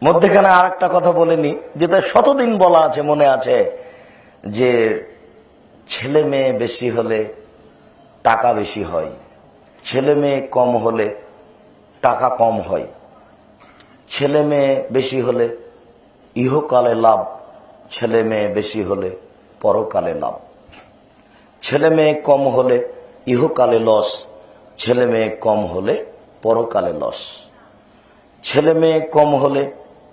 মধ্যেখানে আর একটা কথা বলেনি, যেটা শতদিন বলা আছে, মনে আছে, যে ছেলে মেয়ে বেশি হলে টাকা বেশি হয়, ছেলে মেয়ে কম হলে টাকা কম হয়, ছেলে মেয়ে বেশি হলে ইহকালে লাভ, ছেলে মেয়ে বেশি হলে পরকালে লাভ, ছেলে মেয়ে কম হলে ইহকালে লস, ছেলে মেয়ে কম হলে পরকালে লস। ছেলে মেয়ে কম হলে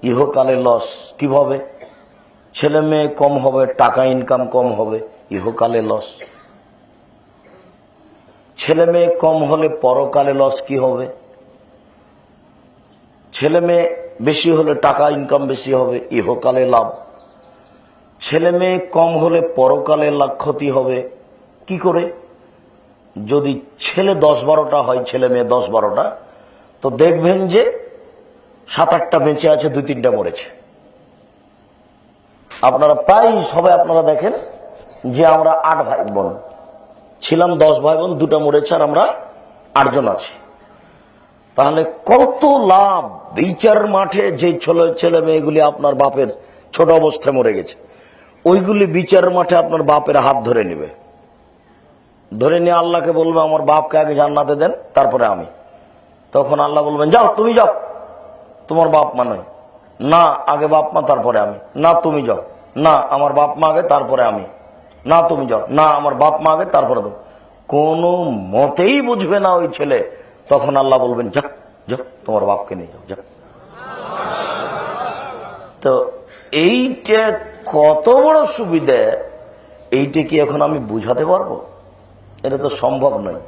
ইহকালে লস কিভাবে? ছেলে মেয়ে কম হবে, টাকা ইনকাম কম হবে, ইহকালে লস। ছেলে মেয়ে কম হলে পরকালে লস কি হবে? ছেলে মেয়ে বেশি হলে টাকা ইনকাম বেশি হবে, ইহকালে লাভ। ছেলে মেয়ে কম হলে পরকালে লাভ ক্ষতি হবে। কি করে? যদি ছেলে 10-12টা হয়, ছেলে মেয়ে 10-12টা, তো দেখবেন যে 7-8টা বেঁচে আছে, 2-3টা মরেছে। আপনারা প্রায় সবাই আপনারা দেখেন যে আমরা 8 ভাই বোন ছিলাম, 10 ভাই বোন, 2টা মরেছে, আর আমরা 8 জন আছি। তাহলে কত লাভ! বিচার মাঠে যে ছেলে মেয়েগুলি আপনার বাপের ছোট অবস্থায় মরে গেছে, ওইগুলি বিচার মাঠে আপনার বাপের হাত ধরে নেবে, ধরে নিয়ে আল্লাহকে বলবে আমার বাপকে আগে জান্নাতে দেন, তারপরে আমি। তখন আল্লাহ বলবেন যাও, তুমি যাও, তোমার বাপ মা নয়। না, আগে বাপ মা তারপরে আমি। না, তুমি যাও। না, আমার বাপ মা আগে তারপরে আমি। না, তুমি যাও। না, আমার বাপ মা আগে তারপরে তুমি। কোনো মতেই বুঝবে না ওই ছেলে। তখন আল্লাহ বলবেন যা যা, তোমার বাপকে নিয়ে যাও, যা। তো এইটা কত বড় সুবিধা, এইটা কি এখন আমি বুঝাতে পারবো? এটা তো সম্ভব নয়।